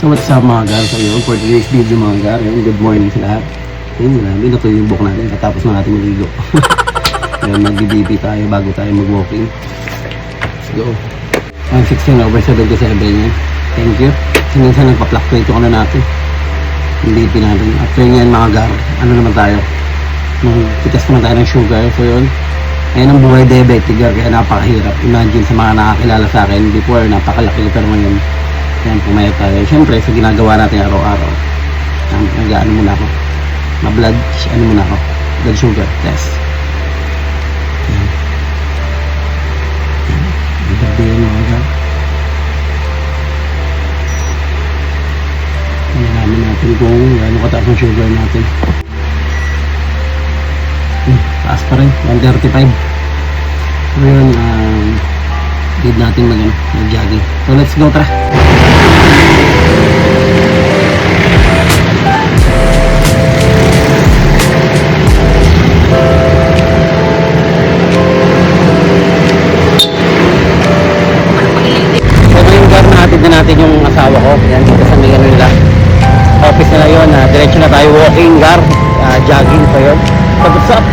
So what's up mga gar? So yun, for today's video mga gar, yun, good morning sa lahat. Yun, grabe na to yung book natin katapos na natin maligo. Yun, mag-BB tayo bago tayo mag-walking. Let's go. 116/7 ko sa level niya. Thank you. Kasi minsan nagpa-fluctuate yung ano natin. Yung BP natin. After nyan mga gar, ano naman tayo? Magtitas naman tayo ng sugar. So yun, ngayon ang buhay diabetic gar, kaya napakahirap. Imagine sa mga nakakilala sa akin before, napakalaki pero ngayon yan, pumayat tayo. Siyempre, sa ginagawa natin araw-araw, nag-ano muna ako, ma-blood, ano muna ako, blood sugar test. Yan. Grabe yun mga God. Nalaman natin kung gano'ng kataas ang sugar natin. Taas pa rin, 135. So yun, need natin mag-jogging. So let's go, tara! Na natin yung asawa ko, yan dito sa may ano nila office nila yun, diretso na tayo walking gar, jogging pa yun. So what's up?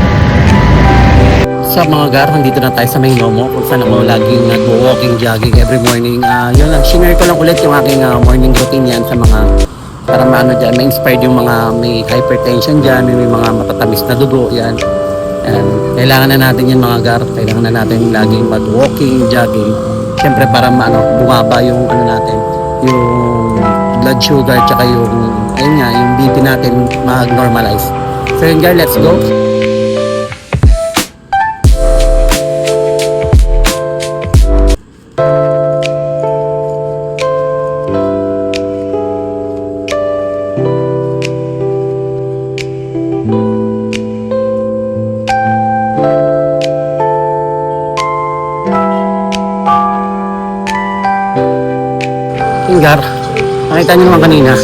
What's up mga gar, nandito na tayo sa may Nomo kung saan ako laging nag-walking, jogging every morning. Yun lang, share ko lang ulit yung aking morning routine yan sa mga para maano dyan, ma-inspired yung mga may hypertension dyan, may mga matatamis na dugo yan. And kailangan na natin yan mga gar, kailangan na natin laging mag-walking, jogging. Siyempre para bumaba yung ano natin, yung blood sugar tsaka yung ayun nga, yung BP natin mag-normalize. So yun guys, let's go. Gar, nakita nyo naman kanina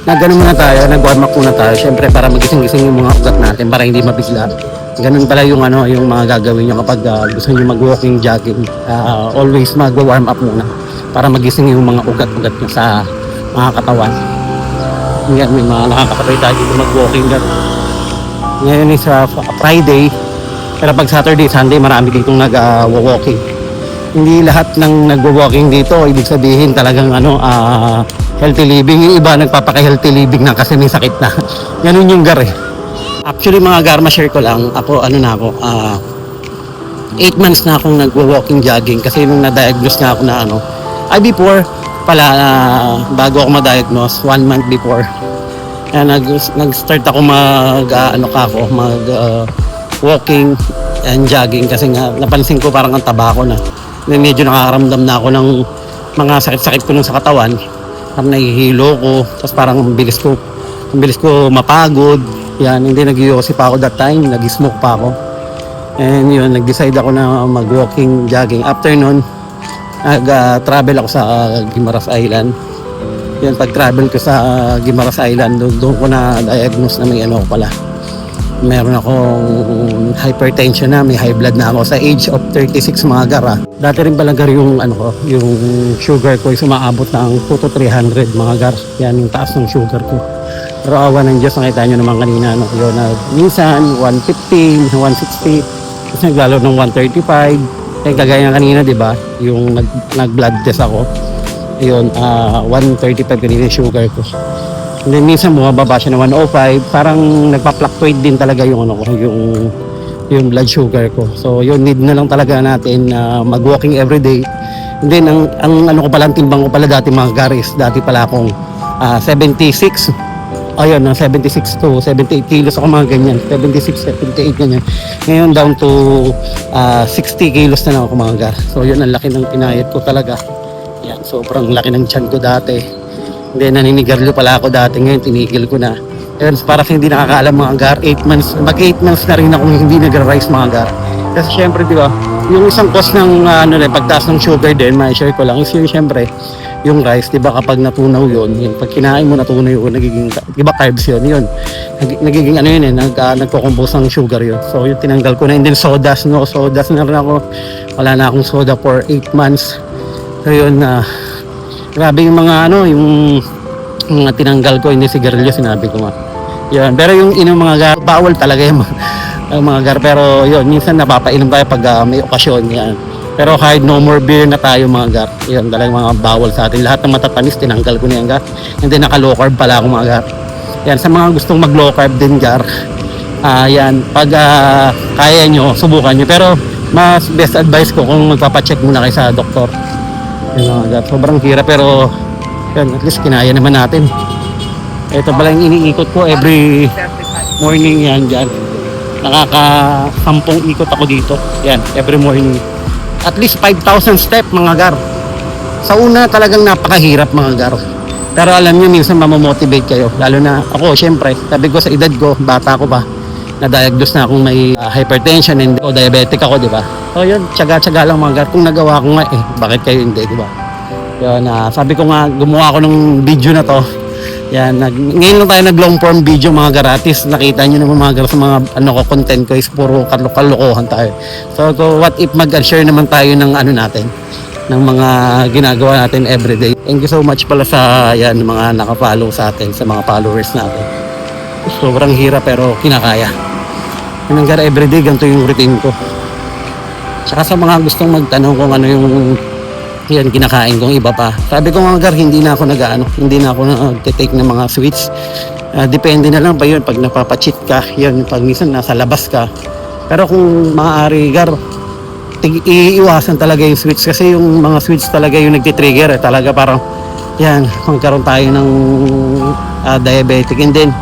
nag-ano muna tayo, nag-warm up muna tayo syempre para magising-gising yung mga ugat natin para hindi mabigla. Ganun pala yung ano, yung mga gagawin nyo kapag gusto nyo mag-walking, jogging, always mag-warm up muna para magising yung mga ugat-ugat nyo sa mga katawan. Ngayon may mga nakakapatay tayo dito mag-walking gar. Ngayon is Friday, pero pag Saturday, Sunday marami ditong nag-walking. Hindi lahat ng nagwo-walking dito ibig sabihin talagang healthy living. Yung iba nagpapaka-healthy living na kasi may sakit na. Ganun yung gar eh. Actually mga gar, ma-share ko lang ako 8 months na akong nagwo-walking, jogging kasi nung na-diagnose na ako na before pala bago ako ma-diagnose 1 month before nag-start ako walking and jogging kasi nga napansin ko parang ang taba ko na. Medyo nakakaramdam na ako ng mga sakit-sakit ko nung sa katawan. Parang nahihilo ko, tapos parang ang bilis ko mapagod. Yan, hindi nag-yosi pa ako that time, nag-smoke pa ako. And yun, nag-decide ako na mag-walking, jogging. After nun, nag-travel ako sa Guimaras Island. Yan, pag-travel ko sa Guimaras Island, doon ko na-diagnose na may pala. Meron akong hypertension na, may high blood na ako sa age of 36 mga gara. Dati rin pala gar yung yung sugar ko ay sumaabot ng 2 to 300 mga gar. Yan yung taas ng sugar ko. Pero awa ng Diyos, nakita nyo naman kanina yun, minsan 150, 160, tapos naglalo ng 135. Kaya kagaya kanina, di ba? Yung nag-blood test ako. Yun, 135 kanina yung sugar ko. And then minsan bumababa siya ng 105, parang nagpa-fluctuate din talaga yung yung blood sugar ko. So yun, need na lang talaga natin mag-walking every day. And then ang timbang ko pala dati mga garis, dati pala akong 76. Ayun, 76 to 78 kilos ako mga ganyan. 76, 78 ganyan. Ngayon down to 60 kilos na lang ako mga gar. So yun, ang laki ng pinayat ko talaga. Yan, sobrang laki ng tiyan ko dati. Hindi, naninigarilyo pala ako dati, ngayon tinigil ko na. Pero para sa hindi nakakaalam mga gar, 8 months, mag-8 months na rin ako hindi nag-rise mga gar. Kasi syempre, di ba, yung isang cause ng pagtaas ng sugar din, ma-share ko lang, is yun syempre, yung rice, di ba kapag natunaw yun, yung pag kinain mo natunaw yun, nagiging, di ba carbs yun, nagiging nagko-compose ng sugar yun. So yun, tinanggal ko na. And then sodas na rin ako, wala na akong soda for 8 months. So yun, Grabe yung mga yung mga tinanggal ko, hindi sigarilyo, sinabi ko nga. Yun. Pero yung mga gar, bawal talaga yung ang mga gar. Pero yun, minsan napapainom tayo pag may okasyon. Yan. Pero kahit no more beer na tayo mga gar. Yun, talagang mga bawal sa atin. Lahat ng matatamis, tinanggal ko na yung gar. And then naka low carb pala ako mga gar. Yan, sa mga gustong mag low carb din gar. Yan, pag kaya nyo, subukan nyo. Pero mas best advice ko kung magpapacheck muna kayo sa doktor. Yan mga gar. Sobrang hirap pero yan, at least kinaya naman natin. Ito pala yung iniikot ko every morning yan dyan. Nakaka-10 ikot ako dito. Yan, every morning. At least 5,000 step mga gar. Sa una talagang napakahirap mga gar. Pero alam nyo, minsan mamomotivate kayo. Lalo na ako, syempre, sabi ko sa edad ko, bata ko pa, na-diagnose na akong may hypertension and o diabetic ako, di ba? So yun, tsaga-tsaga lang mga gar. Kung nagawa ko nga bakit kayo hindi, di ba? Yun, sabi ko nga, gumawa ako ng video na to. Yan, ngayon lang tayo nag long form video mga garatis. Nakita nyo naman mga gar sa mga content ko is puro kalokohan tayo. So what if mag-share naman tayo ng natin, ng mga ginagawa natin everyday. Thank you so much pala sa mga naka-follow sa atin, sa mga followers natin. Sobrang hirap pero kinakaya. Yung gar everyday, ganito yung routine ko. Saka sa mga gustong magtanong kung ano yung kinakain kong iba pa. Sabi ko mga gar, hindi na ako hindi na ako nag-take ng mga sweets. Depende na lang pa yun pag napapacheat ka, yun pag minsan nasa labas ka. Pero kung maaari gar, iiwasan talaga yung sweets kasi yung mga sweets talaga yung nagtitrigger talaga parang magkaroon tayo ng diabetic. And then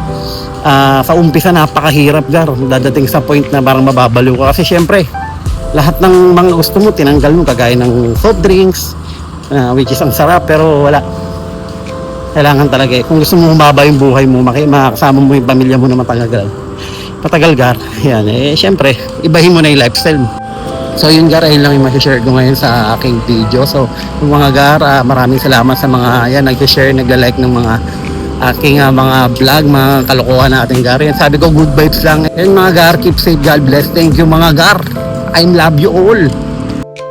sa umpisa napakahirap gar, dadating sa point na parang mababaliw ka kasi syempre lahat ng mga gusto mo tinanggal mo, kagaya ng soft drinks, which is ang sarap pero wala. Kailangan talaga kung gusto mo humaba yung buhay mo, makasama mo yung pamilya mo na patagal gar, syempre ibahin mo na yung lifestyle mo. So yun gar, ayun lang yung share ko ngayon sa aking video. So yung mga gar, maraming salamat sa mga nag-share, nagla-like ng mga aking mga vlog, mga kalokohan natin gar. Sabi ko good vibes lang. Yan mga gar, keep safe, God bless. Thank you mga gar. I love you all.